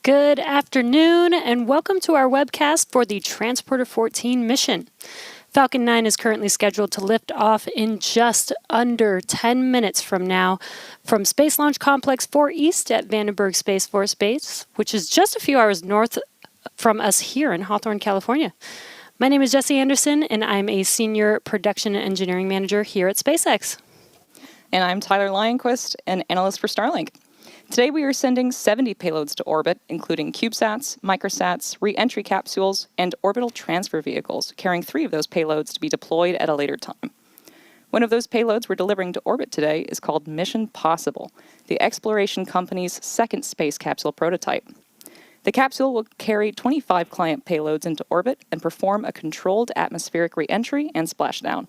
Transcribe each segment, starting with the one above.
Good afternoon, and welcome to our webcast for the Transporter-14 mission. Falcon 9 is currently scheduled to lift off in just under 10 minutes from now from Space Launch Complex 4 East at Vandenberg Space Force Base, which is just a few hours north from us here in Hawthorne, California. My name is Jesse Anderson, and I'm a Senior Production and Engineering Manager here at SpaceX. And I'm Tyler Lionquist, an analyst for Starlink. Today we are sending 70 payloads to orbit, including CubeSats, microsats, re-entry capsules, and orbital transfer vehicles, carrying 3 of those payloads to be deployed at a later time. One of those payloads we're delivering to orbit today is called Mission Possible, the exploration company's second space capsule prototype. The capsule will carry 25 client payloads into orbit and perform a controlled atmospheric re-entry and splashdown.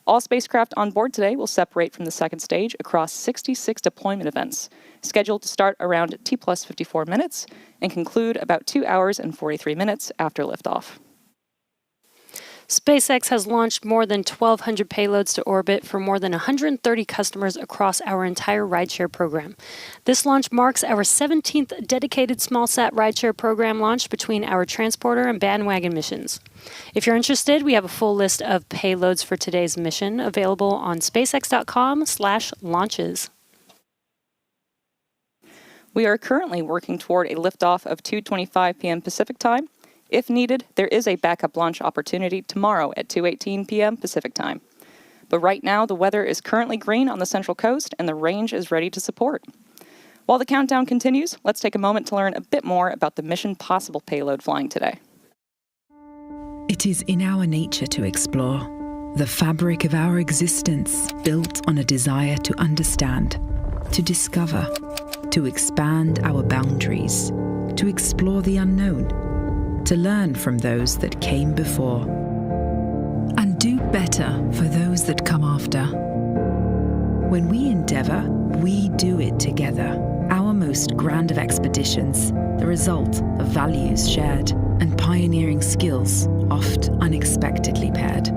All spacecraft on board today will separate from the second stage across 66 deployment events, scheduled to start around T+54 minutes and conclude about 2 hours and 43 minutes after liftoff. SpaceX has launched more than 1,200 payloads to orbit for more than 130 customers across our entire rideshare program. This launch marks our 17th dedicated smallsat rideshare program launch between our transporter and bandwagon missions. If you're interested, we have a full list of payloads for today's mission available on spacex.com/launches. We are currently working toward a liftoff of 2:25 p.m. Pacific time. If needed, there is a backup launch opportunity tomorrow at 2:18 p.m. Pacific time. But right now, the weather is currently green on the Central Coast, and the range is ready to support. While the countdown continues, let's take a moment to learn a bit more about the Mission Possible payload flying today. It is in our nature to explore, the fabric of our existence built on a desire to understand, to discover, to expand our boundaries, to explore the unknown, to learn from those that came before, and do better for those that come after. When we endeavour, we do it together. Our most grand of expeditions, the result of values shared and pioneering skills oft unexpectedly paired.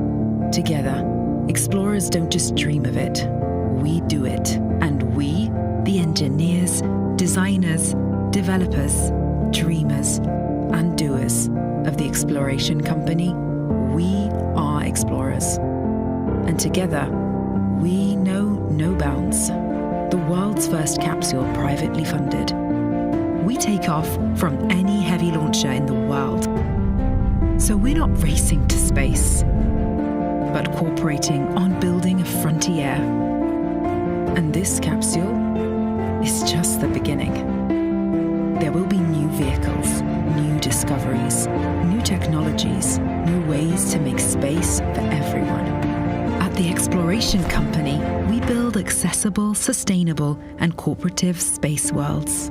Together, explorers don't just dream of it, we do it. And we, the engineers, designers, developers, dreamers, and doers of the exploration company, we are explorers. And together, we know no bounds. The world's first capsule privately funded. We take off from any heavy launcher in the world. So we're not racing to space, but cooperating on building a frontier. And this capsule is just the beginning. There will be new vehicles, new discoveries, new technologies, new ways to make space for everyone. At the Exploration Company, we build accessible, sustainable, and cooperative space worlds.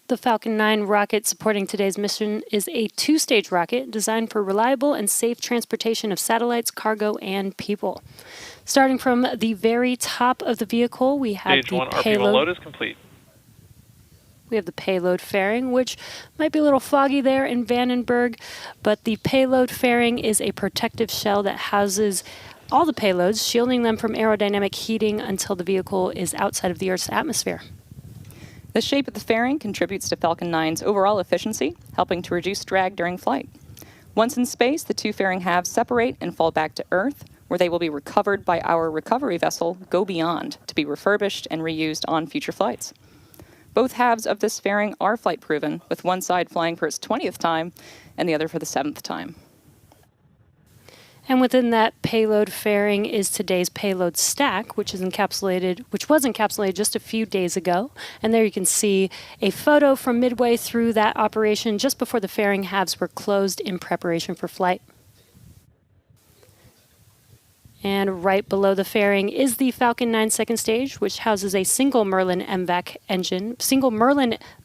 The Falcon 9 rocket supporting today's mission is a 2-stage rocket designed for reliable and safe transportation of satellites, cargo, and people. Starting from the very top of the vehicle, we have Stage the 1 RP payload. load is complete. We have the payload fairing, which might be a little foggy there in Vandenberg, but the payload fairing is a protective shell that houses all the payloads, shielding them from aerodynamic heating until the vehicle is outside of the Earth's atmosphere. The shape of the fairing contributes to Falcon 9's overall efficiency, helping to reduce drag during flight. Once in space, the 2 fairing halves separate and fall back to Earth, where they will be recovered by our recovery vessel, Go Beyond, to be refurbished and reused on future flights. Both halves of this fairing are flight-proven, with one side flying for its 20th time and the other for the 7th time. And within that payload fairing is today's payload stack, which was encapsulated just a few days ago. And there you can see a photo from midway through that operation just before the fairing halves were closed in preparation for flight. And right below the fairing is the Falcon 9 second stage, which houses a single Merlin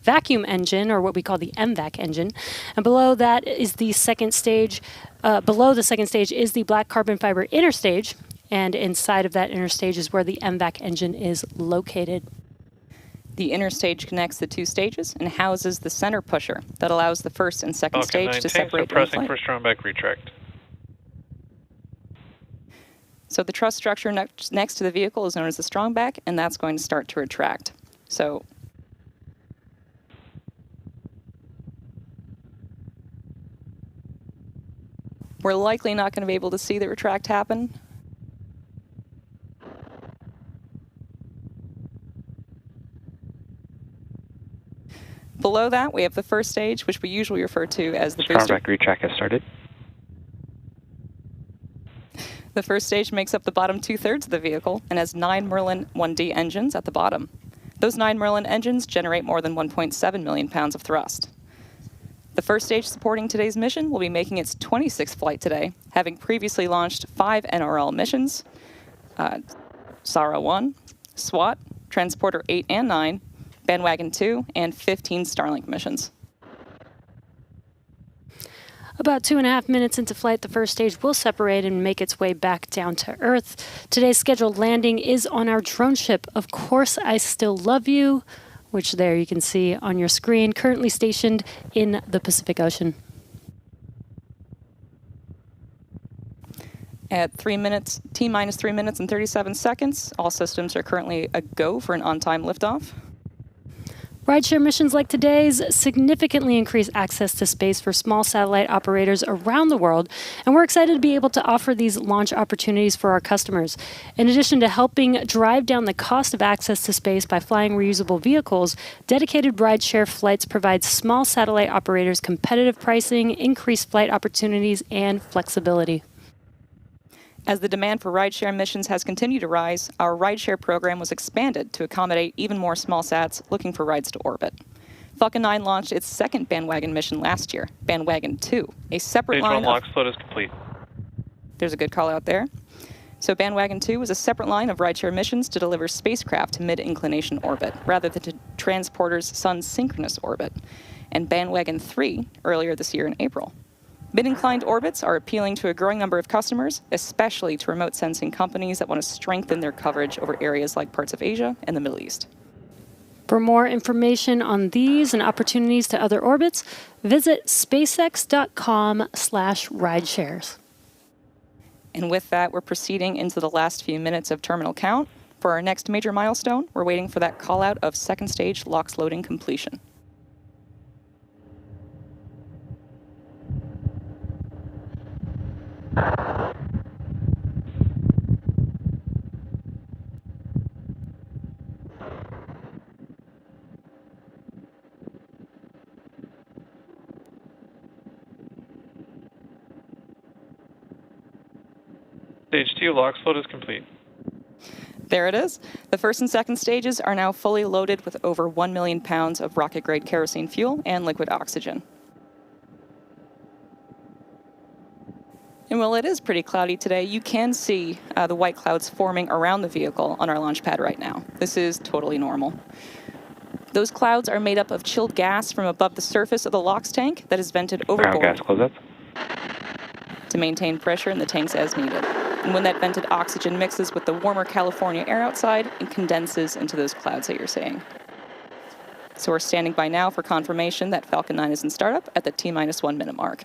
vacuum engine, or what we call the MVAC engine. And below that is the second stage. Below the second stage is the black carbon fiber inner stage, and inside of that inner stage is where the MVAC engine is located. The inner stage connects the 2 stages and houses the center pusher that allows the first and second stage to separate. Pressing for Strombeck retract. So the truss structure next to the vehicle is known as the strong back, and that's going to start to retract. So we're likely not going to be able to see the retract happen. Below that, we have the first stage, which we usually refer to as the booster. Strong back retract has started. The first stage makes up the bottom 2/3 of the vehicle and has 9 Merlin 1D engines at the bottom. Those 9 Merlin engines generate more than 1.7 million pounds of thrust. The first stage supporting today's mission will be making its 26th flight today, having previously launched 5 NRL missions, SARA-1, SWOT, Transporter 8 and 9, Bandwagon 2, and 15 Starlink missions. About 2.5 minutes into flight, the first stage will separate and make its way back down to Earth. Today's scheduled landing is on our drone ship, Of Course I Still Love You, which there you can see on your screen, currently stationed in the Pacific Ocean. At 3 minutes, T-minus 3 minutes and 37 seconds, all systems are currently a go for an on-time liftoff. Rideshare missions like today's significantly increase access to space for small satellite operators around the world, and we're excited to be able to offer these launch opportunities for our customers. In addition to helping drive down the cost of access to space by flying reusable vehicles, dedicated rideshare flights provide small satellite operators competitive pricing, increased flight opportunities, and flexibility. As the demand for rideshare missions has continued to rise, our rideshare program was expanded to accommodate even more small sats looking for rides to orbit. Falcon 9 launched its second bandwagon mission last year, Bandwagon 2, a separate Stage line 1 lock float is complete. There's a good call out there. So Bandwagon 2 was a separate line of rideshare missions to deliver spacecraft to mid-inclination orbit, rather than to Transporter's Sun synchronous orbit, and Bandwagon 3 earlier this year in April. Mid-inclined orbits are appealing to a growing number of customers, especially to remote sensing companies that want to strengthen their coverage over areas like parts of Asia and the Middle East. For more information on these and opportunities to other orbits, visit spacex.com/rideshares. And with that, we're proceeding into the last few minutes of terminal count. For our next major milestone, we're waiting for that call out of second stage LOX loading completion. Stage 2 lock float is complete. There it is. The first and second stages are now fully loaded with over 1 million pounds of rocket-grade kerosene fuel and liquid oxygen. And while it is pretty cloudy today, you can see the white clouds forming around the vehicle on our launch pad right now. This is totally normal. Those clouds are made up of chilled gas from above the surface of the LOX tank that is vented overboard Gas close-up. to maintain pressure in the tanks as needed. And when that vented oxygen mixes with the warmer California air outside, it condenses into those clouds that you're seeing. So we're standing by now for confirmation that Falcon 9 is in startup at the T-minus 1 minute mark.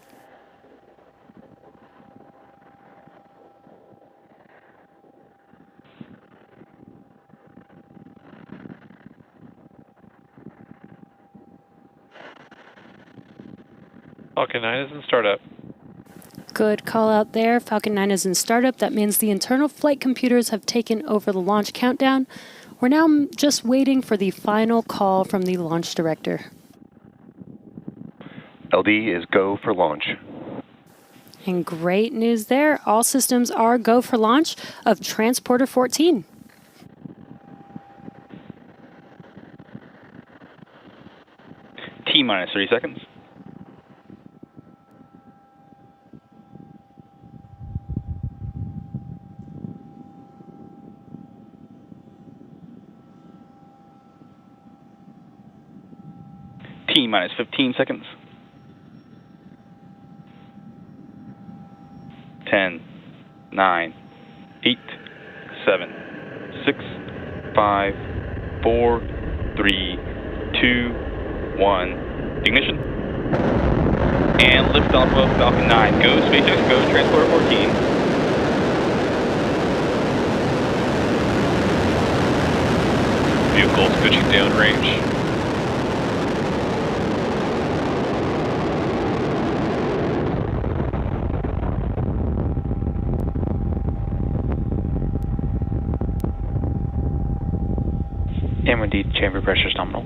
Falcon 9 is in startup. Good call out there. Falcon 9 is in startup. That means the internal flight computers have taken over the launch countdown. We're now just waiting for the final call from the launch director. LD is go for launch. And great news there. All systems are go for launch of Transporter-14. T-minus 30 seconds. T-minus 15 seconds. 10, 9, 8, 7, 6, 5, 4, 3, 2, 1. Ignition. And liftoff of Falcon 9. Go SpaceX, go Transporter-14. Vehicles pitching downrange. M1D chamber pressure is nominal.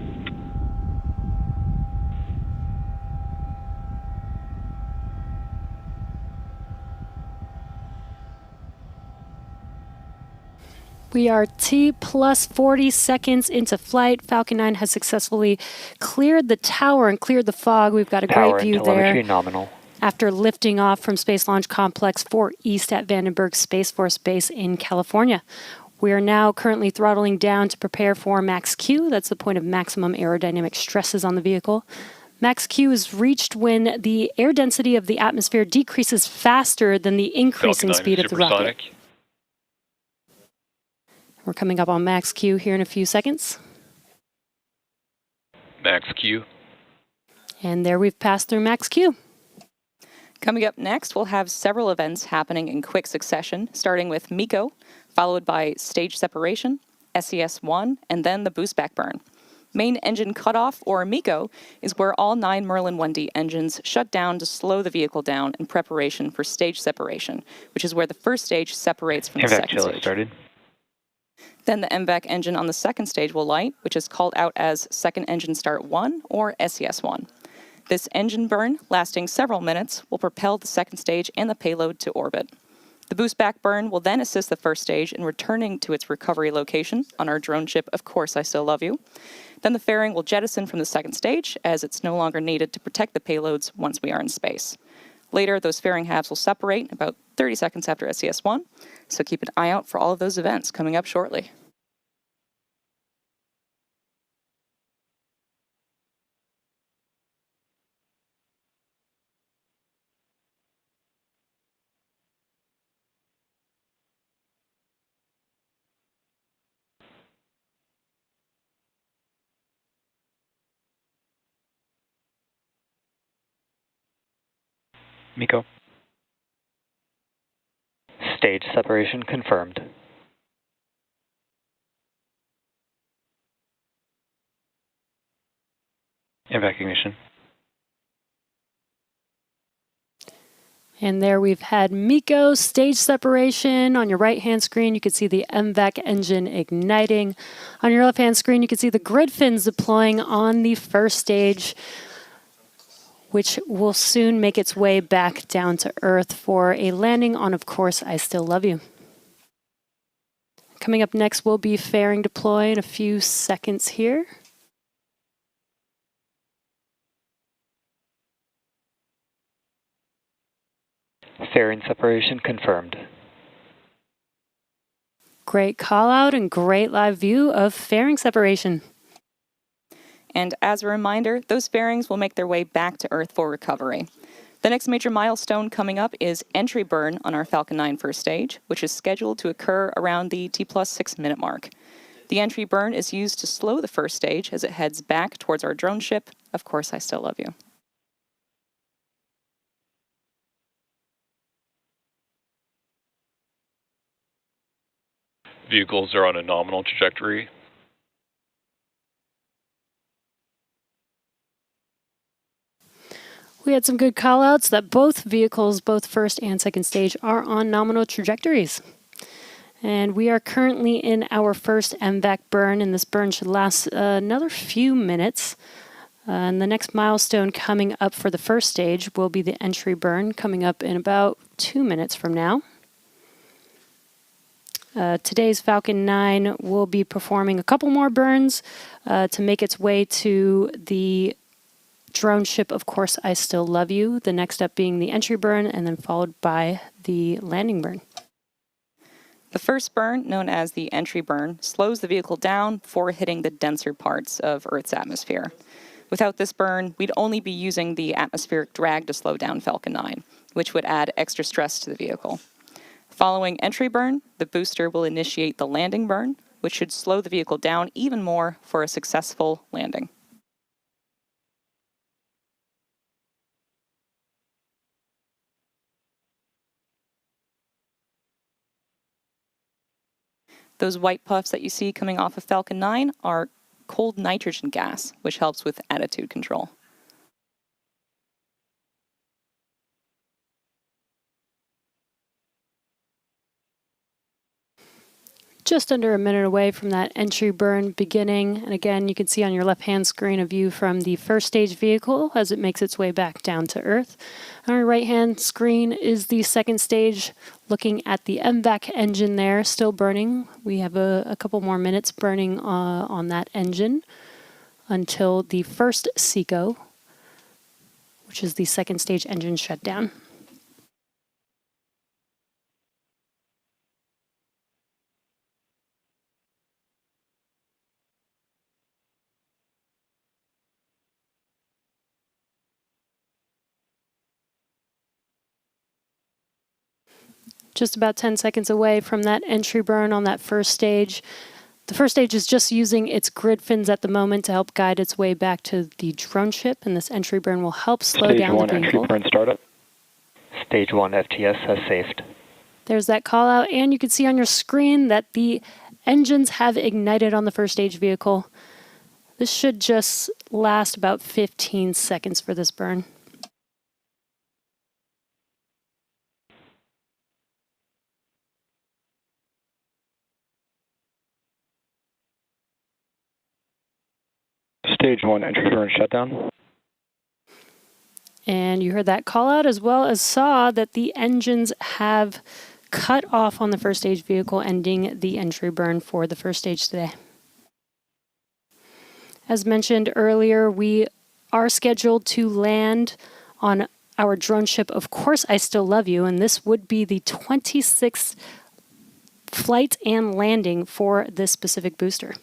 We are T plus 40 seconds into flight. Falcon 9 has successfully cleared the tower and cleared the fog. We've got a Power great view and telemetry there. nominal. After lifting off from Space Launch Complex 4 East at Vandenberg Space Force Base in California. We are now currently throttling down to prepare for max Q. That's the point of maximum aerodynamic stresses on the vehicle. Max Q is reached when the air density of the atmosphere decreases faster than the increasing speed of the rocket. We're coming up on max Q here in a few seconds. Max Q. And there we've passed through max Q. Coming up next, we'll have several events happening in quick succession, starting with MECO, followed by stage separation, SES-1, and then the boost back burn. Main engine cutoff, or MECO, is where all 9 Merlin 1D engines shut down to slow the vehicle down in preparation for stage separation, which is where the first stage separates from the second stage. Started. Then the MVAC engine on the second stage will light, which is called out as Second Engine Start 1, or SES-1. This engine burn, lasting several minutes, will propel the second stage and the payload to orbit. The boost back burn will then assist the first stage in returning to its recovery location on our drone ship, Of Course I Still Love You. Then the fairing will jettison from the second stage, as it's no longer needed to protect the payloads once we are in space. Later, those fairing halves will separate about 30 seconds after SES-1, so keep an eye out for all of those events coming up shortly. MECO. Stage separation confirmed. Evacuation. And there we've had MECO stage separation. On your right-hand screen, you can see the MVAC engine igniting. On your left-hand screen, you can see the grid fins deploying on the first stage, which will soon make its way back down to Earth for a landing on Of Course I Still Love You. Coming up next will be fairing deploy in a few seconds here. Fairing separation confirmed. Great call out and great live view of fairing separation. And as a reminder, those fairings will make their way back to Earth for recovery. The next major milestone coming up is entry burn on our Falcon 9 first stage, which is scheduled to occur around the T plus 6 minute mark. The entry burn is used to slow the first stage as it heads back towards our drone ship, Of Course I Still Love You. Vehicles are on a nominal trajectory. We had some good call-outs that both vehicles, both first and second stage, are on nominal trajectories. And we are currently in our first MVAC burn, and this burn should last another few minutes. And the next milestone coming up for the first stage will be the entry burn, coming up in about 2 minutes from now. Today's Falcon 9 will be performing a couple more burns to make its way to the drone ship, Of Course I Still Love You, the next up being the entry burn, and then followed by the landing burn. The first burn, known as the entry burn, slows the vehicle down before hitting the denser parts of Earth's atmosphere. Without this burn, we'd only be using the atmospheric drag to slow down Falcon 9, which would add extra stress to the vehicle. Following entry burn, the booster will initiate the landing burn, which should slow the vehicle down even more for a successful landing. Those white puffs that you see coming off of Falcon 9 are cold nitrogen gas, which helps with attitude control. Just under a minute away from that entry burn beginning. And again, you can see on your left-hand screen a view from the first stage vehicle as it makes its way back down to Earth. On our right-hand screen is the second stage, looking at the MVAC engine there, still burning. We have a couple more minutes burning on that engine until the first SECO, which is the second stage engine shutdown. Just about 10 seconds away from that entry burn on that first stage. The first stage is just using its grid fins at the moment to help guide its way back to the drone ship, and this entry burn will help slow down the vehicle. Stage 1 entry burn startup. Stage 1 FTS has safed. There's that call out, and you can see on your screen that the engines have ignited on the first stage vehicle. This should just last about 15 seconds for this burn. Stage 1 entry burn shutdown. And you heard that call out as well as saw that the engines have cut off on the first stage vehicle, ending the entry burn for the first stage today. As mentioned earlier, we are scheduled to land on our drone ship, Of Course I Still Love You, and this would be the 26th flight and landing for this specific booster.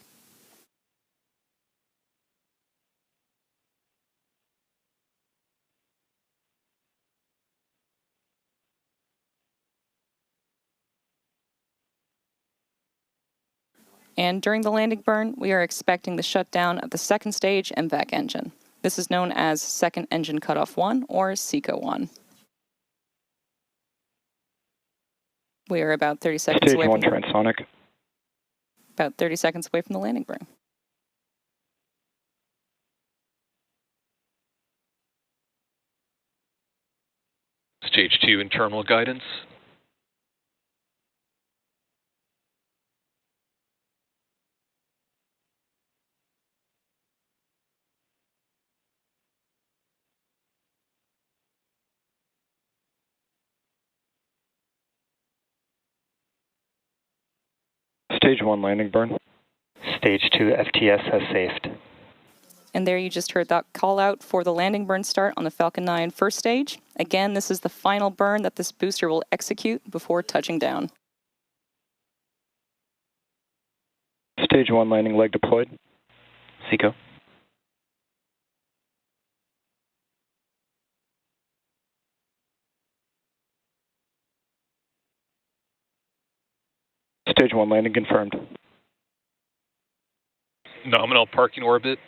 And during the landing burn, we are expecting the shutdown of the second stage MVAC engine. This is known as Second Engine Cutoff 1 or SECO 1. We are about 30 seconds Stage away 1 from transonic. about 30 seconds away from the landing burn. Stage 2 internal guidance. Stage 1 landing burn. Stage 2 FTS has safed. And there you just heard that call out for the landing burn start on the Falcon 9 first stage. Again, this is the final burn that this booster will execute before touching down. Stage 1 landing leg deployed. SECO. Stage 1 landing confirmed. Nominal parking orbit.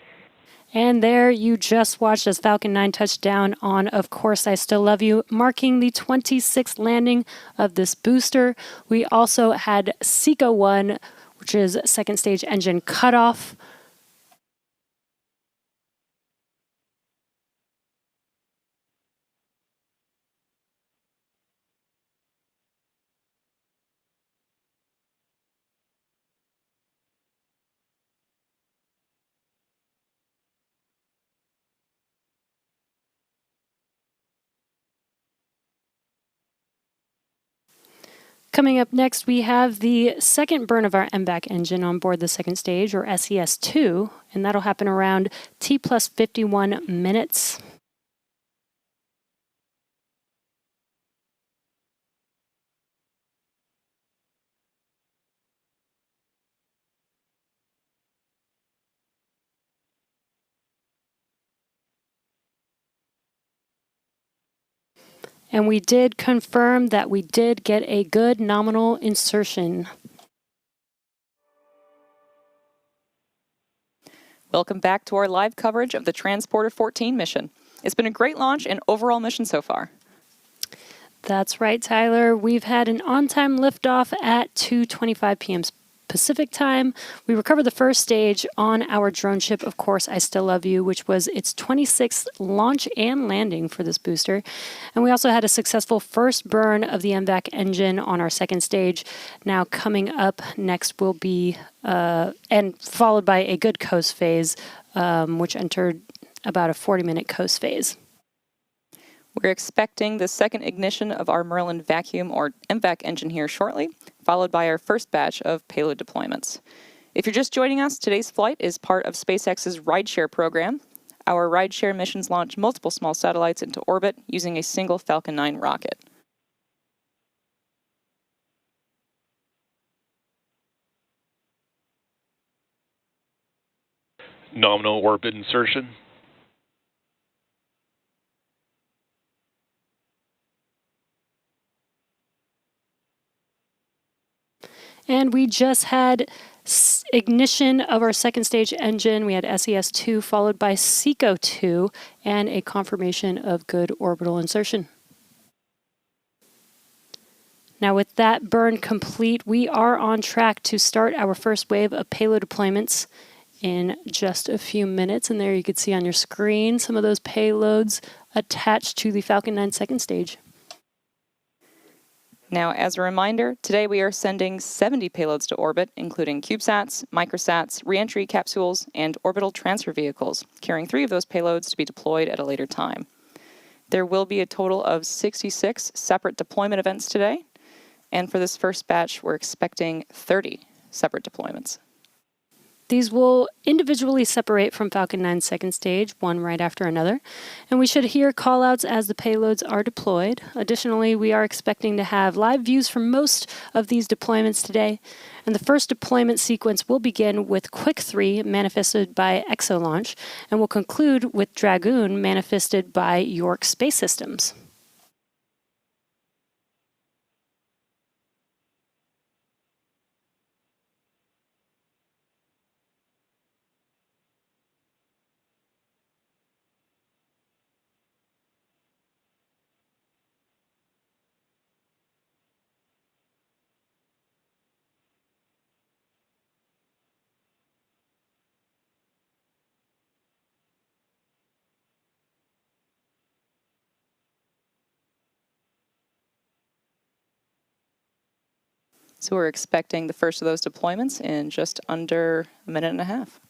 And there you just watched as Falcon 9 touched down on Of Course I Still Love You, marking the 26th landing of this booster. We also had SECO 1, which is second stage engine cutoff. Coming up next, we have the second burn of our MVAC engine on board the second stage, or SES-2, and that'll happen around T plus 51 minutes. And we did confirm that we did get a good nominal insertion. Welcome back to our live coverage of the Transporter-14 mission. It's been a great launch and overall mission so far. That's right, Tyler. We've had an on-time liftoff at 2:25 p.m. Pacific time. We recovered the first stage on our drone ship, of course, I Still Love You, which was its 26th launch and landing for this booster. And we also had a successful first burn of the MVAC engine on our second stage. Now coming up next will be, and followed by a good coast phase, which entered about a 40-minute coast phase. We're expecting the second ignition of our Merlin vacuum or MVAC engine here shortly, followed by our first batch of payload deployments. If you're just joining us, today's flight is part of SpaceX's rideshare program. Our rideshare missions launch multiple small satellites into orbit using a single Falcon 9 rocket. Nominal orbit insertion. And we just had ignition of our second stage engine. We had SES-2 followed by SECO-2 and a confirmation of good orbital insertion. Now with that burn complete, we are on track to start our first wave of payload deployments in just a few minutes. And there you can see on your screen some of those payloads attached to the Falcon 9 second stage. Now, as a reminder, today we are sending 70 payloads to orbit, including CubeSats, microsats, reentry capsules, and orbital transfer vehicles, carrying 3 of those payloads to be deployed at a later time. There will be a total of 66 separate deployment events today, and for this first batch, we're expecting 30 separate deployments. These will individually separate from Falcon 9's second stage, one right after another, and we should hear callouts as the payloads are deployed. Additionally, we are expecting to have live views for most of these deployments today, and the first deployment sequence will begin with Quick 3, manifested by Exolaunch, and will conclude with Dragoon, manifested by York Space Systems. So we're expecting the first of those deployments in just under a minute and a half.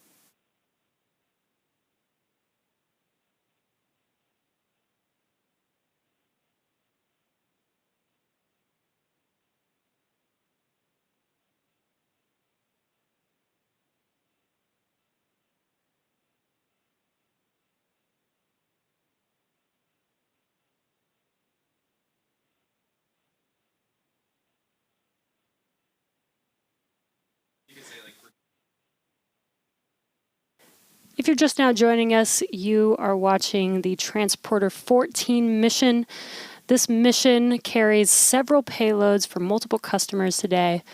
If you're just now joining us, you are watching the Transporter-14 mission. This mission carries several payloads for multiple customers today,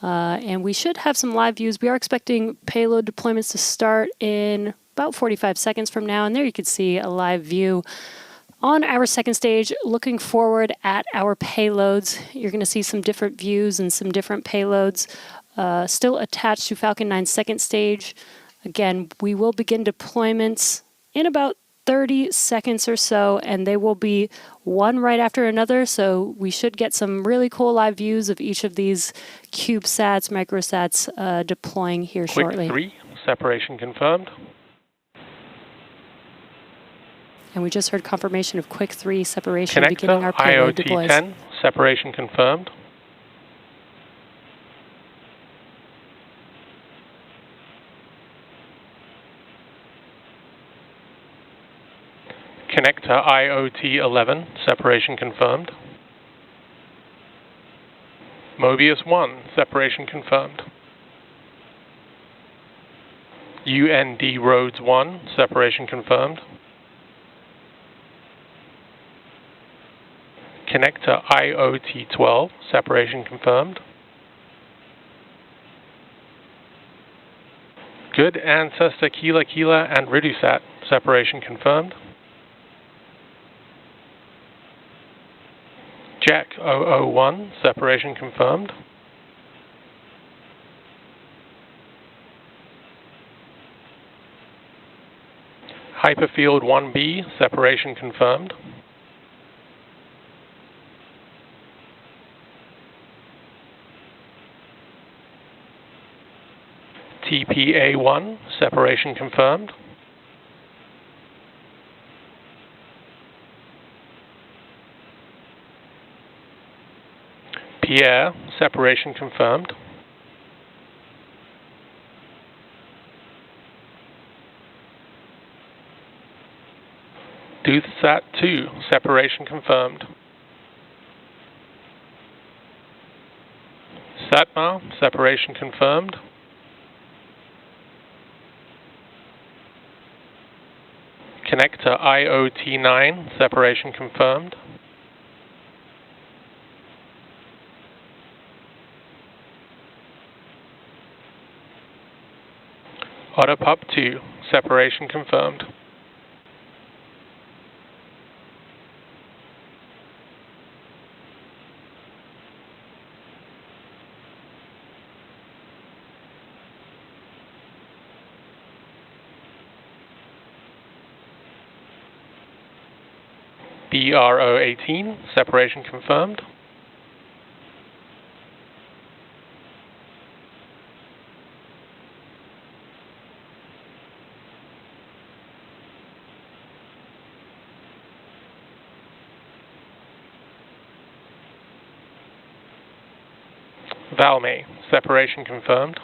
and we should have some live views. We are expecting payload deployments to start in about 45 seconds from now, and there you can see a live view on our second stage, looking forward at our payloads. You're going to see some different views and some different payloads still attached to Falcon 9's second stage. Again, we will begin deployments in about 30 seconds or so, and they will be one right after another, so we should get some really cool live views of each of these CubeSats, microsats deploying here shortly. Quick 3, separation confirmed. And we just heard confirmation of Quick 3 separation beginning our Connector payload deploys. IoT-10, separation confirmed. Connector IoT-11, separation confirmed. Mobius 1, separation confirmed. UND Roads 1, separation confirmed. Connector IoT-12, separation confirmed. Good Ancestor Kila Kila and Ridusat, separation confirmed. Jack 001, separation confirmed. Hyperfield 1B, separation confirmed. TPA1, separation confirmed. Pierre, separation confirmed. DoothSat-2, separation confirmed. Satmar, separation confirmed. Connector IoT9, separation confirmed. Autopup-2, separation confirmed. BRO-18, separation confirmed. Valme, separation confirmed.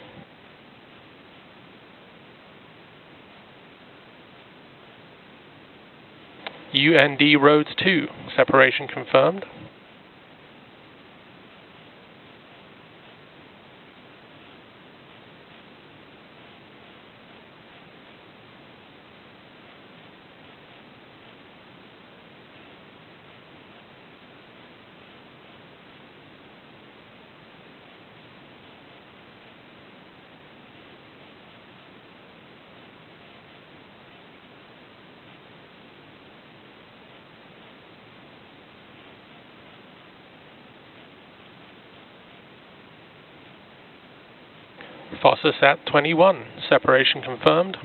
UND Rhodes 2, separation confirmed. Fossasat 21, separation confirmed.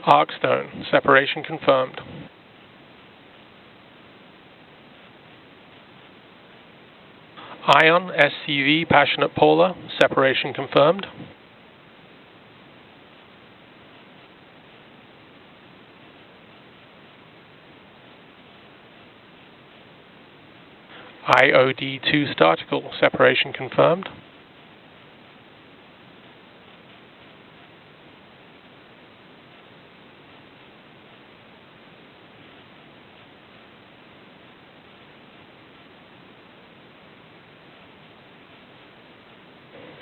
Arkstone, separation confirmed. Ion SCV Passionate Polar, separation confirmed. IOD2 Startical, separation confirmed.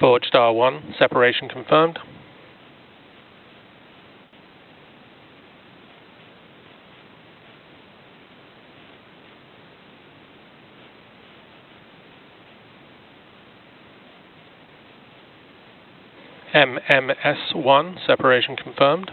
Forge Star 1, separation confirmed. MMS1, separation confirmed.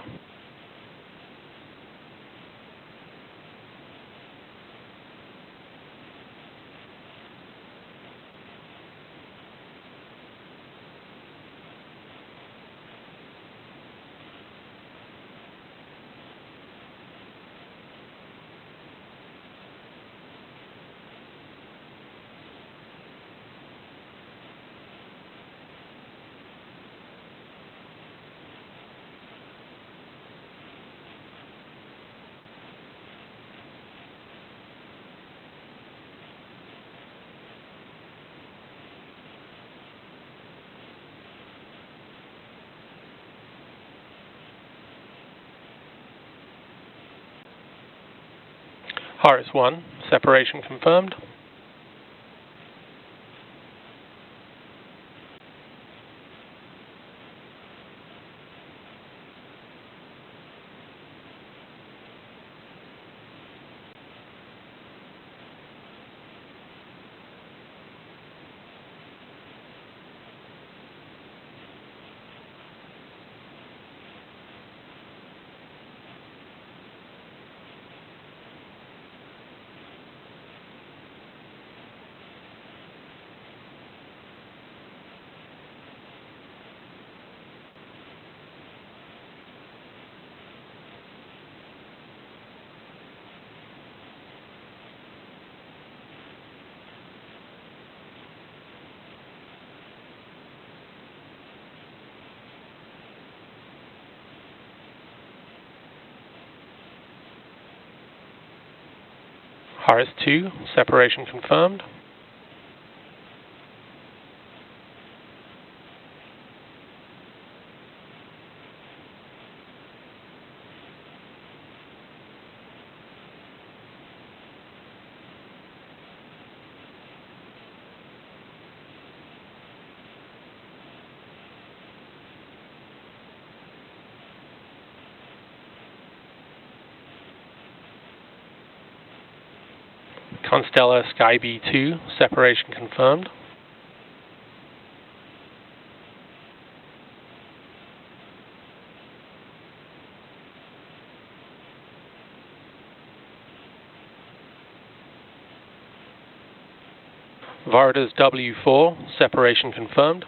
Horus 1, separation confirmed. RS-2, separation confirmed. Constellar Skyby 2, separation confirmed. Varda's W4, separation confirmed.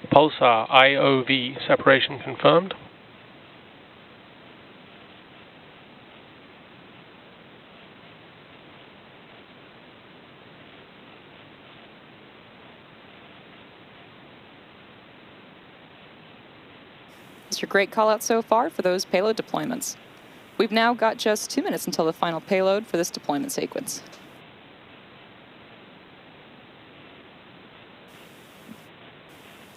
Pulsar IOV, separation confirmed. It's your great call out so far for those payload deployments. We've now got just 2 minutes until the final payload for this deployment sequence.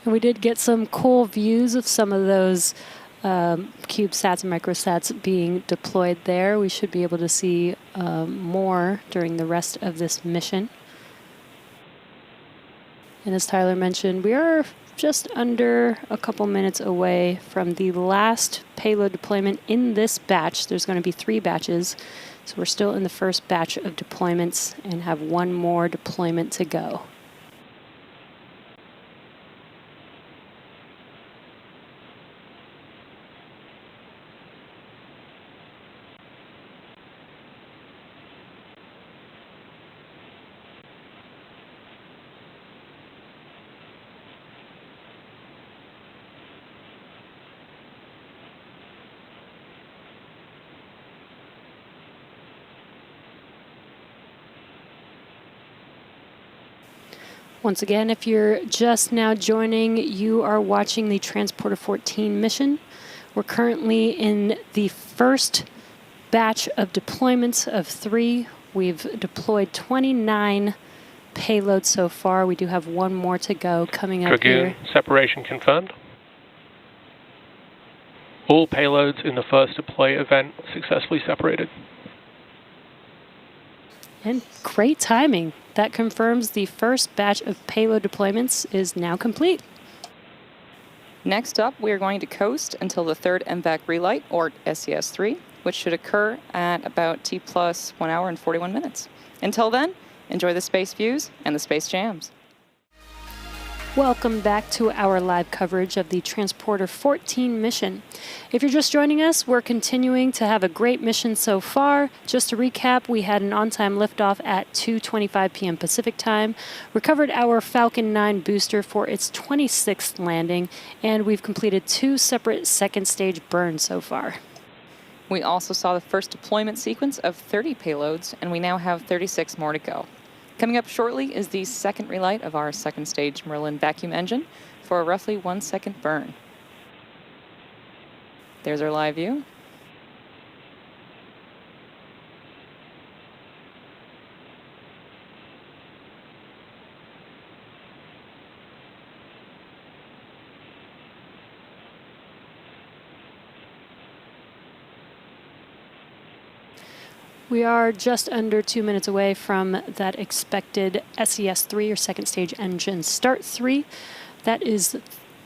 And we did get some cool views of some of those CubeSats and microsats being deployed there. We should be able to see more during the rest of this mission. And as Tyler mentioned, we are just under a couple minutes away from the last payload deployment in this batch. There's going to be 3 batches, so we're still in the first batch of deployments and have 1 more deployment to go. Once again, if you're just now joining, you are watching the Transporter-14 mission. We're currently in the first batch of deployments of 3. We've deployed 29 payloads so far. We do have 1 more to go coming up Dragoon, here. separation confirmed. All payloads in the first deploy event successfully separated. And great timing. That confirms the first batch of payload deployments is now complete. Next up, we are going to coast until the 3rd MVAC relight, or SES-3, which should occur at about T plus 1 hour and 41 minutes. Until then, enjoy the space views and the space jams. Welcome back to our live coverage of the Transporter-14 mission. If you're just joining us, we're continuing to have a great mission so far. Just to recap, we had an on-time liftoff at 2:25 p.m. Pacific time, recovered our Falcon 9 booster for its 26th landing, and we've completed 2 separate second stage burns so far. We also saw the first deployment sequence of 30 payloads, and we now have 36 more to go. Coming up shortly is the second relight of our second stage Merlin vacuum engine for a roughly 1 second burn. There's our live view. We are just under 2 minutes away from that expected SES-3 or second stage engine start 3. That is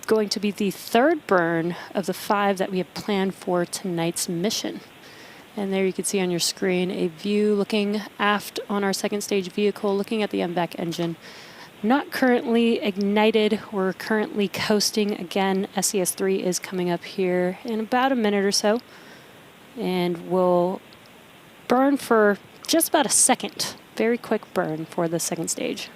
going to be the 3rd burn of the 5 that we have planned for tonight's mission. And there you can see on your screen a view looking aft on our second stage vehicle, looking at the MVAC engine. Not currently ignited. We're currently coasting. Again, SES-3 is coming up here in about a minute or so. And we'll burn for just about a second. Very quick burn for the second stage.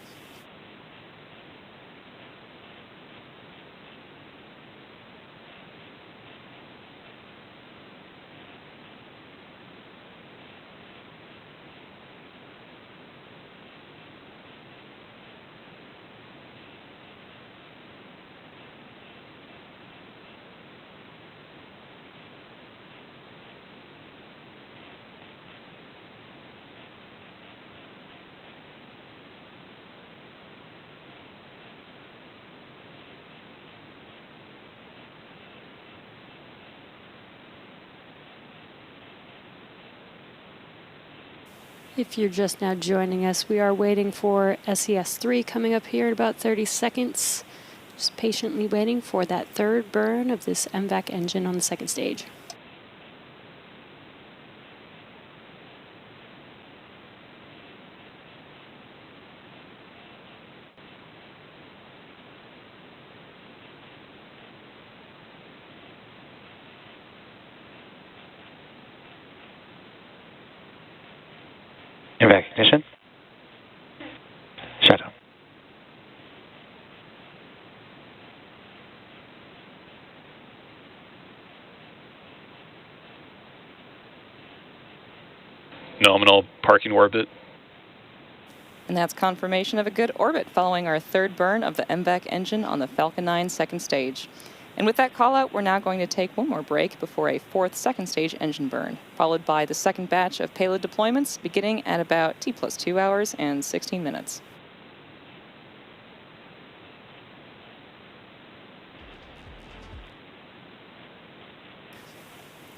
If you're just now joining us, we are waiting for SES-3 coming up here in about 30 seconds. Just patiently waiting for that third burn of this MVAC engine on the second stage. MVAC ignition. Shutdown. Nominal parking orbit. And that's confirmation of a good orbit following our third burn of the MVAC engine on the Falcon 9 second stage. And with that call out, we're now going to take one more break before a fourth second stage engine burn, followed by the second batch of payload deployments beginning at about T+2 hours and 16 minutes.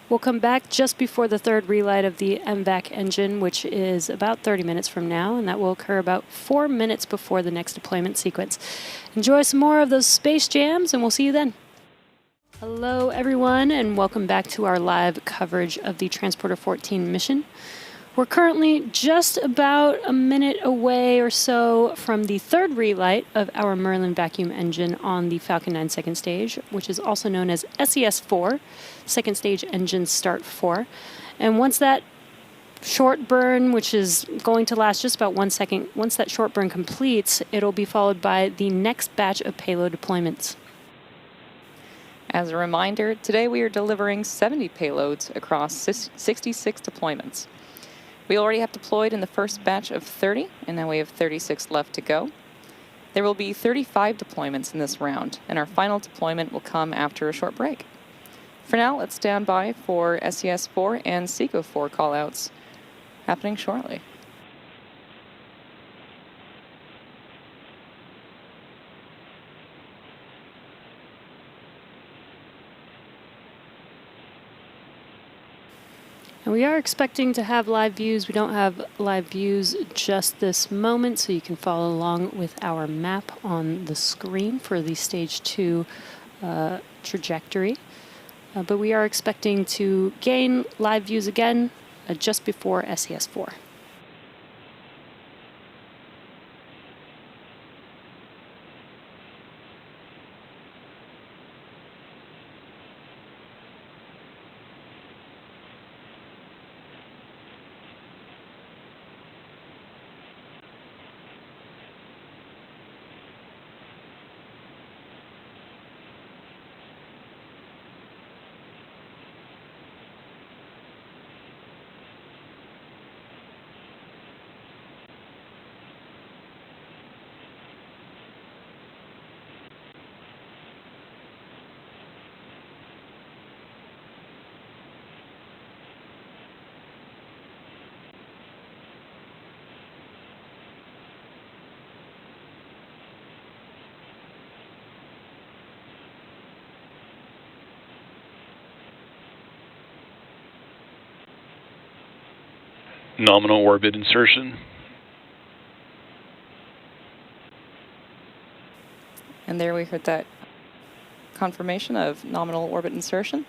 We'll come back just before the third relight of the MVAC engine, which is about 30 minutes from now, and that will occur about 4 minutes before the next deployment sequence. Enjoy some more of those space jams, and we'll see you then. Hello, everyone, and welcome back to our live coverage of the Transporter-14 mission. We're currently just about a minute away or so from the third relight of our Merlin vacuum engine on the Falcon 9 second stage, which is also known as SES-4, second stage engine start 4. And once that short burn, which is going to last just about 1 second, once that short burn completes, it'll be followed by the next batch of payload deployments. As a reminder, today we are delivering 70 payloads across 66 deployments. We already have deployed in the first batch of 30, and now we have 36 left to go. There will be 35 deployments in this round, and our final deployment will come after a short break. For now, let's stand by for SES-4 and SECO-4 callouts happening shortly. And we are expecting to have live views. We don't have live views just this moment, so you can follow along with our map on the screen for the stage 2 trajectory. But we are expecting to gain live views again just before SES-4. Nominal orbit insertion. And there we heard that confirmation of nominal orbit insertion.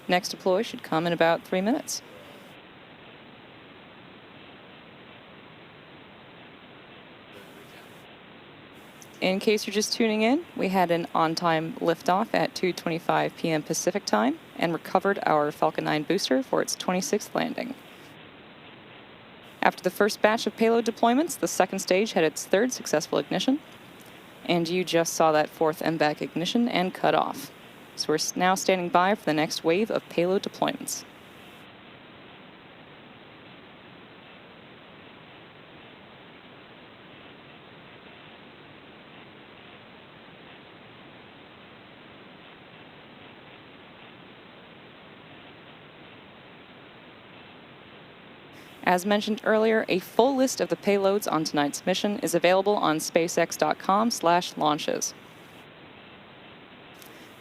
Next deploy should come in about 3 minutes. In case you're just tuning in, we had an on-time liftoff at 2:25 p.m. Pacific time and recovered our Falcon 9 booster for its 26th landing. After the first batch of payload deployments, the second stage had its third successful ignition, and you just saw that fourth MVAC ignition and cut off. So we're now standing by for the next wave of payload deployments. As mentioned earlier, a full list of the payloads on tonight's mission is available on spacex.com/launches.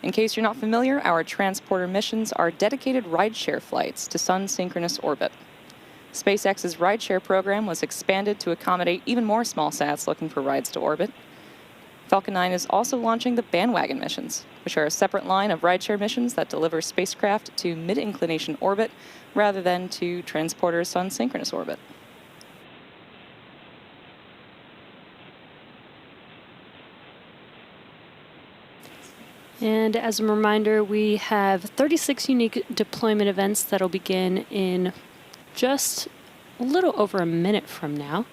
In case you're not familiar, our transporter missions are dedicated rideshare flights to sun-synchronous orbit. SpaceX's rideshare program was expanded to accommodate even more small sats looking for rides to orbit. Falcon 9 is also launching the bandwagon missions, which are a separate line of rideshare missions that deliver spacecraft to mid-inclination orbit rather than to transporter sun-synchronous orbit. And as a reminder, we have 36 unique deployment events that'll begin in just a little over a minute from now.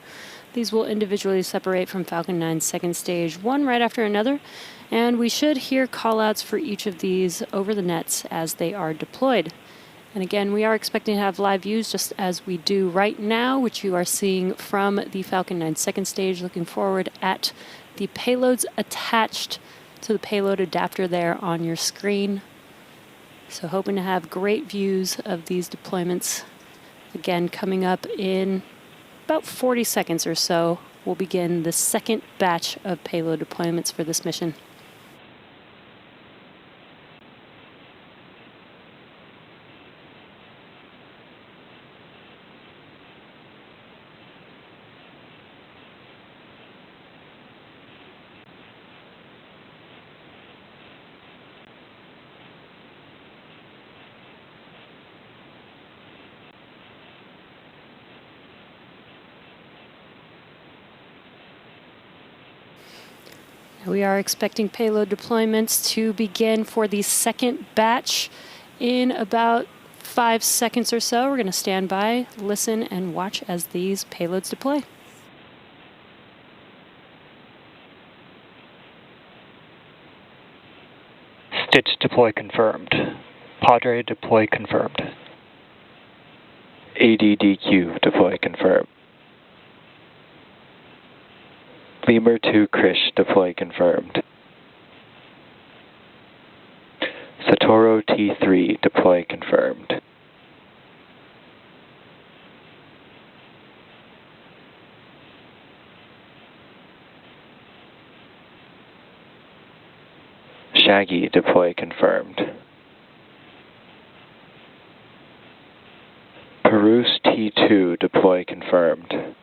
These will individually separate from Falcon 9's second stage, one right after another, and we should hear callouts for each of these over the nets as they are deployed. And again, we are expecting to have live views just as we do right now, which you are seeing from the Falcon 9 second stage, looking forward at the payloads attached to the payload adapter there on your screen. So hoping to have great views of these deployments. Again, coming up in about 40 seconds or so, we'll begin the second batch of payload deployments for this mission. We are expecting payload deployments to begin for the second batch in about 5 seconds or so. We're going to stand by, listen, and watch as these payloads deploy. Stitch deploy confirmed. Padre deploy confirmed. ADDQ deploy confirmed. Lemur 2 Krish deploy confirmed. Satoru T3 deploy confirmed. Shaggy deploy confirmed. Peruse T2 deploy confirmed.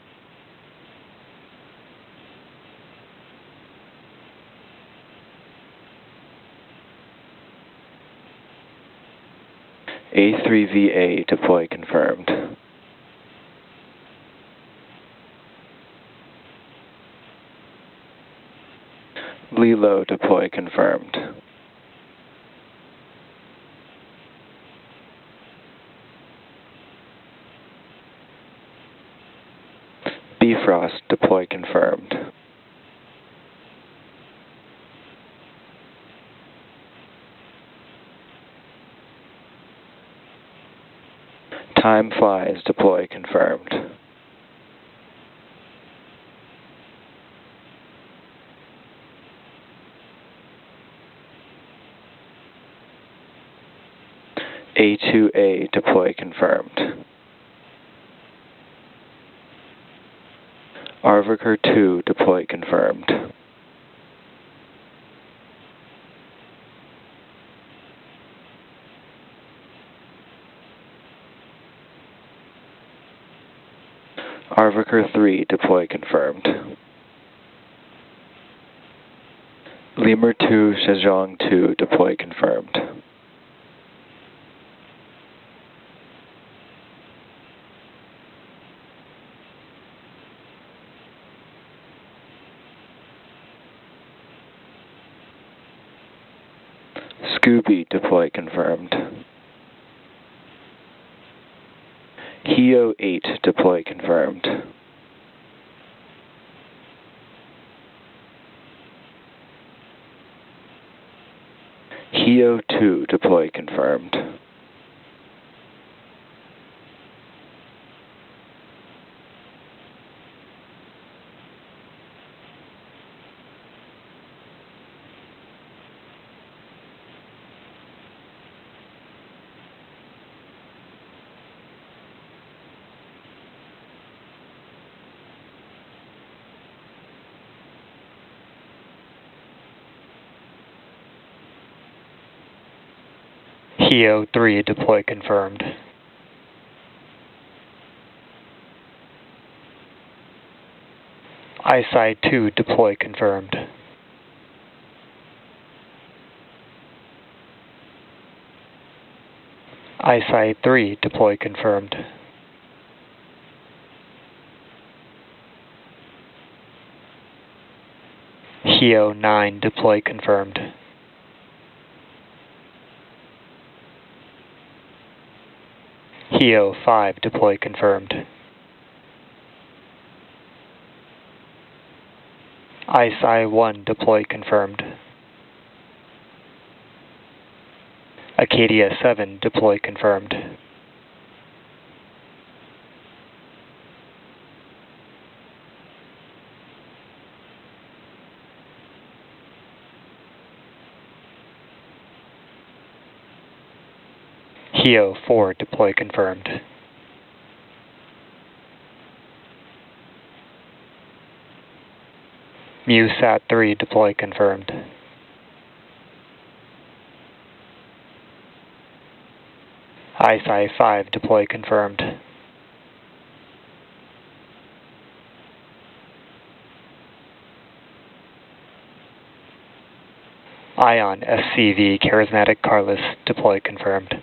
A3VA deploy confirmed. Lilo deploy confirmed. Bifrost deploy confirmed. Time flies deploy confirmed. A2A deploy confirmed. Arviker 2 deploy confirmed. Arviker 3 deploy confirmed. Lemur 2 Zhejiang 2 deploy confirmed. Scooby deploy confirmed. HEO-8 deploy confirmed. HEO-2 deploy confirmed. HEO-3 deploy confirmed. ISI-2 deploy confirmed. ISI-3 deploy confirmed. HEO-9 deploy confirmed. HEO-5 deploy confirmed. ISI-1 deploy confirmed. Acadia-7 deploy confirmed. HEO-4 deploy confirmed. MUSAT-3 deploy confirmed. ISI-5 deploy confirmed. ION SCV charismatic carless deploy confirmed.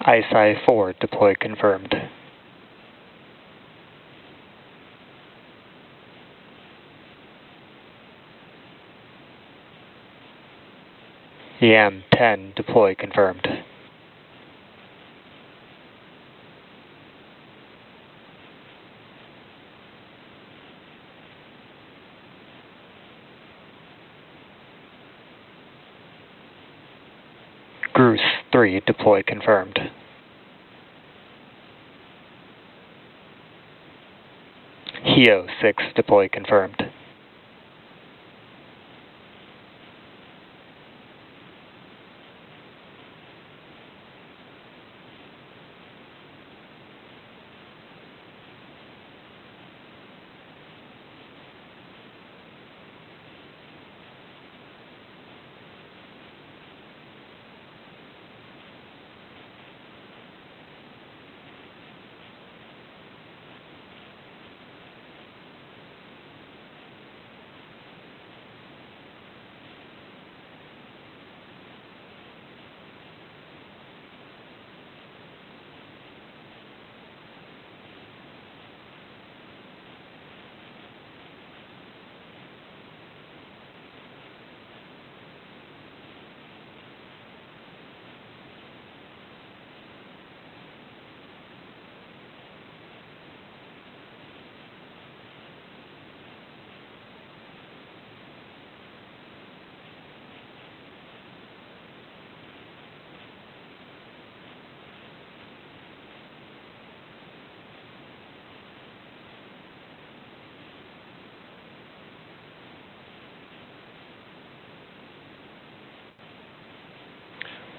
ISI-4 deploy confirmed. YAM-10 deploy confirmed. GRUS-3 deploy confirmed. HEO-6 deploy confirmed.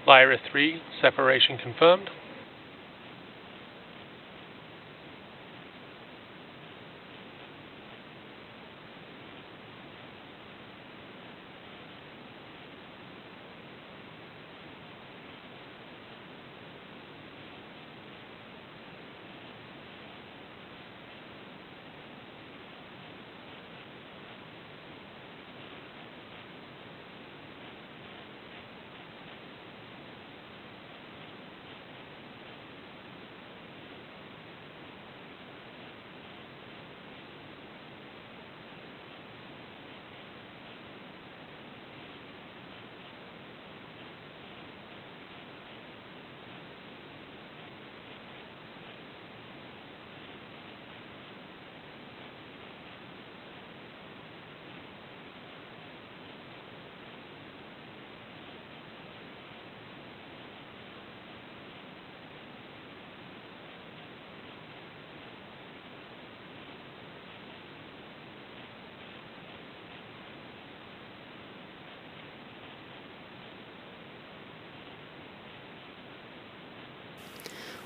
Lyra 3 separation confirmed.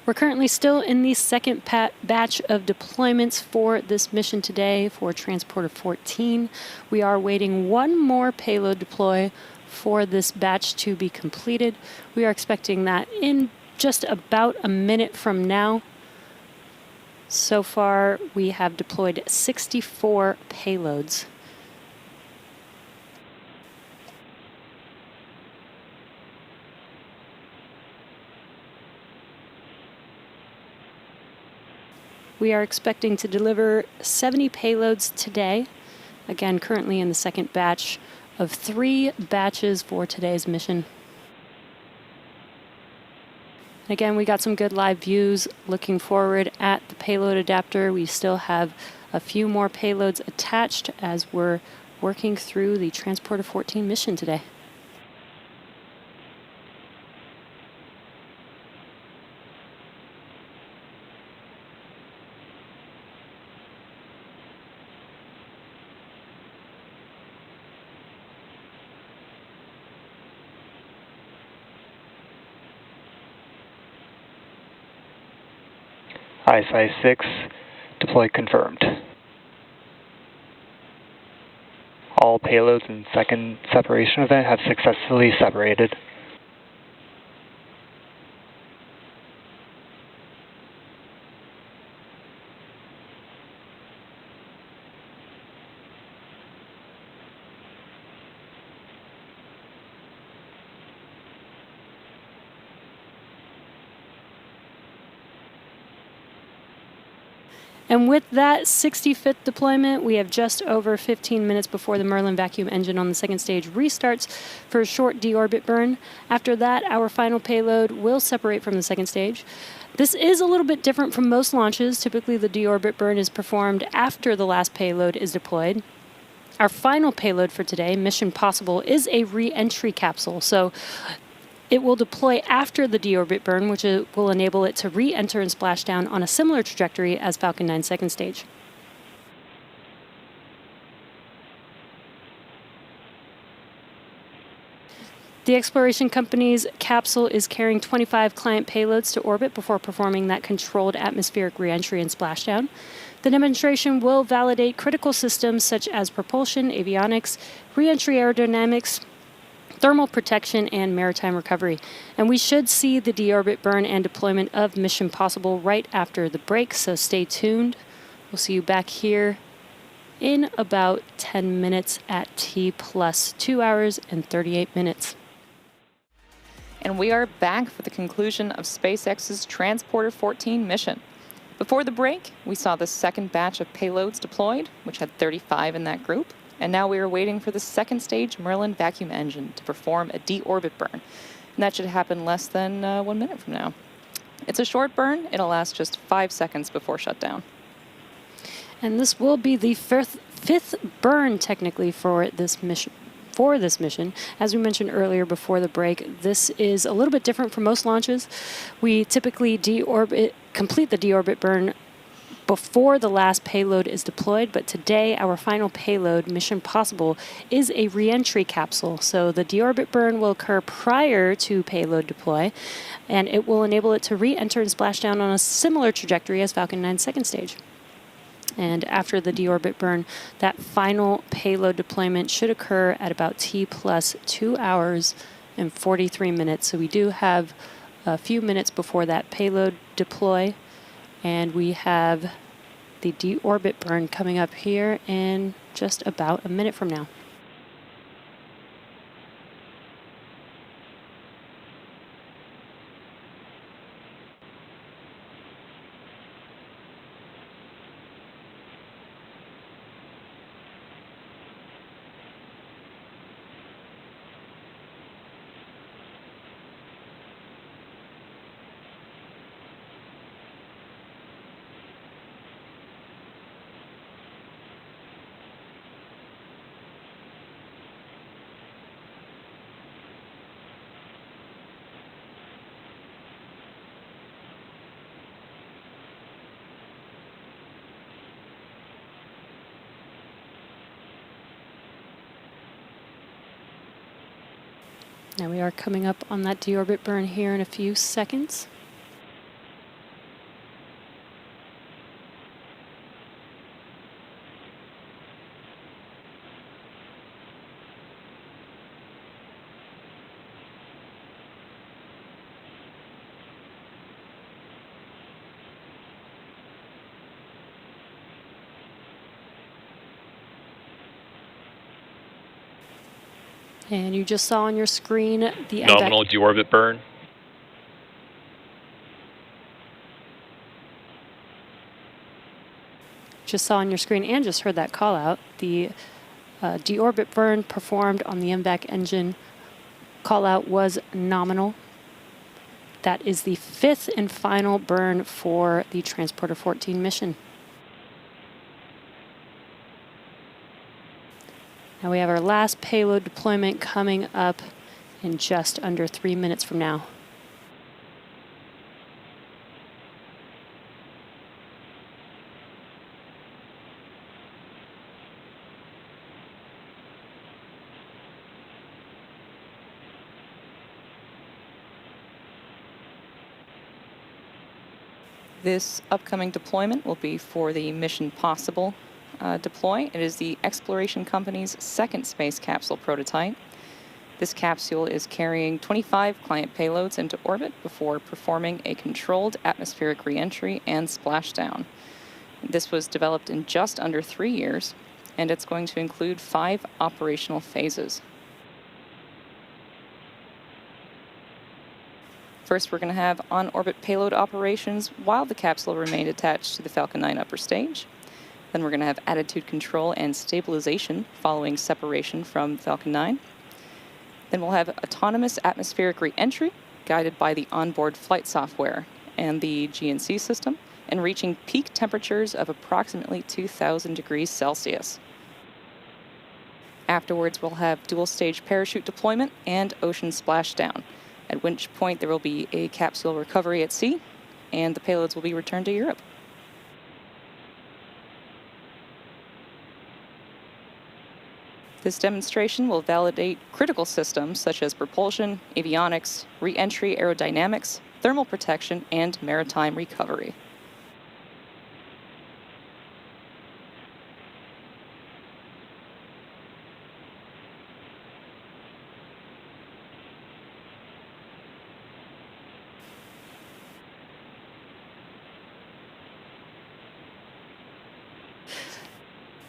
We're currently still in the second batch of deployments for this mission today for Transporter-14. We are waiting one more payload deploy for this batch to be completed. We are expecting that in just about a minute from now. So far, we have deployed 64 payloads. We are expecting to deliver 70 payloads today. Again, currently in the second batch of 3 batches for today's mission. Again, we got some good live views looking forward at the payload adapter. We still have a few more payloads attached as we're working through the Transporter-14 mission today. ISI 6, deploy confirmed. All payloads in second separation event have successfully separated. And with that 65th deployment, we have just over 15 minutes before the Merlin vacuum engine on the second stage restarts for a short deorbit burn. After that, our final payload will separate from the second stage. This is a little bit different from most launches. Typically, the deorbit burn is performed after the last payload is deployed. Our final payload for today, Mission Possible, is a re-entry capsule. So it will deploy after the deorbit burn, which will enable it to re-enter and splash down on a similar trajectory as Falcon 9's second stage. The exploration company's capsule is carrying 25 client payloads to orbit before performing that controlled atmospheric re-entry and splashdown. The demonstration will validate critical systems such as propulsion, avionics, re-entry aerodynamics, thermal protection, and maritime recovery. And we should see the deorbit burn and deployment of Mission Possible right after the break, so stay tuned. We'll see you back here in about 10 minutes at T plus 2 hours and 38 minutes. And we are back for the conclusion of SpaceX's Transporter-14 mission. Before the break, we saw the second batch of payloads deployed, which had 35 in that group. And now we are waiting for the second stage Merlin vacuum engine to perform a deorbit burn. And that should happen less than 1 minute from now. It's a short burn. It'll last just 5 seconds before shutdown. And this will be the fifth burn, technically, for this mission. As we mentioned earlier before the break, this is a little bit different from most launches. We typically complete the deorbit burn before the last payload is deployed, but today our final payload, Mission Possible, is a re-entry capsule. So the deorbit burn will occur prior to payload deploy, and it will enable it to re-enter and splash down on a similar trajectory as Falcon 9's second stage. And after the deorbit burn, that final payload deployment should occur at about T plus 2 hours and 43 minutes. So we do have a few minutes before that payload deploy. And we have the deorbit burn coming up here in just about a minute from now. Now we are coming up on that deorbit burn here in a few seconds. And you just saw on your screen the Nominal deorbit burn. Just saw on your screen and just heard that call out. The deorbit burn performed on the MVAC engine call out was nominal. That is the 5th and final burn for the Transporter-14 mission. Now we have our last payload deployment coming up in just under 3 minutes from now. This upcoming deployment will be for the Mission Possible deploy. It is the Exploration Company's second space capsule prototype. This capsule is carrying 25 client payloads into orbit before performing a controlled atmospheric reentry and splashdown. This was developed in just under 3 years, and it's going to include 5 operational phases. First, we're going to have on-orbit payload operations while the capsule remained attached to the Falcon 9 upper stage. Then we're going to have attitude control and stabilization following separation from Falcon 9. Then we'll have autonomous atmospheric re-entry guided by the onboard flight software and the GNC system, and reaching peak temperatures of approximately 2,000 degrees Celsius. Afterwards, we'll have dual-stage parachute deployment and ocean splashdown, at which point there will be a capsule recovery at sea, and the payloads will be returned to Europe. This demonstration will validate critical systems such as propulsion, avionics, re-entry aerodynamics, thermal protection, and maritime recovery.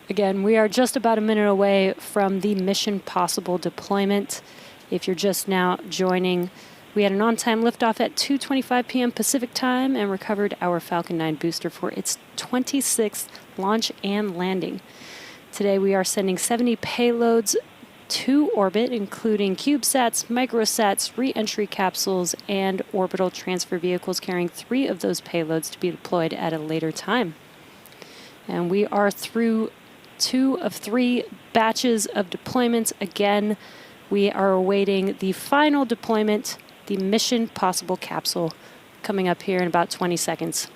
Again, we are just about a minute away from the Mission Possible deployment. If you're just now joining, we had an on-time liftoff at 2:25 p.m. Pacific time and recovered our Falcon 9 booster for its 26th launch and landing. Today we are sending 70 payloads to orbit, including CubeSats, microsats, re-entry capsules, and orbital transfer vehicles, carrying 3 of those payloads to be deployed at a later time. And we are through 2 of 3 batches of deployments. Again, we are awaiting the final deployment, the Mission Possible capsule, coming up here in about 20 seconds.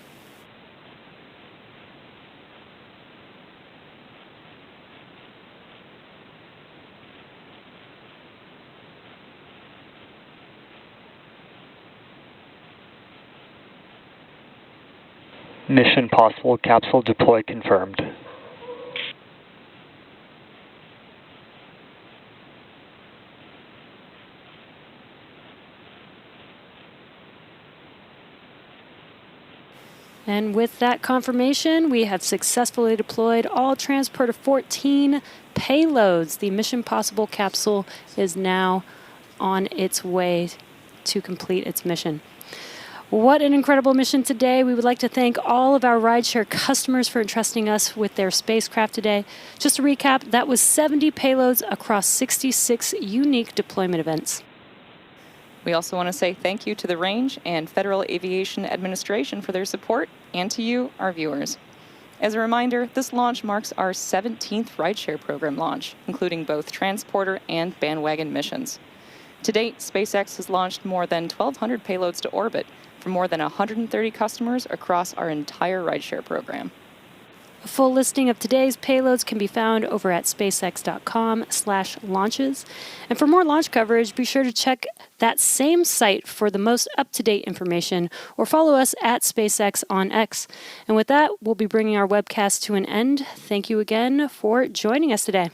Mission Possible capsule deploy confirmed. And with that confirmation, we have successfully deployed all Transporter-14 payloads. The Mission Possible capsule is now on its way to complete its mission. What an incredible mission today. We would like to thank all of our rideshare customers for entrusting us with their spacecraft today. Just to recap, that was 70 payloads across 66 unique deployment events. We also want to say thank you to the Range and Federal Aviation Administration for their support, and to you, our viewers. As a reminder, this launch marks our 17th rideshare program launch, including both transporter and bandwagon missions. To date, SpaceX has launched more than 1,200 payloads to orbit for more than 130 customers across our entire rideshare program. A full listing of today's payloads can be found over at spacex.com/launches. And for more launch coverage, be sure to check that same site for the most up-to-date information, or follow us at SpaceX on X. And with that, we'll be bringing our webcast to an end. Thank you again for joining us today.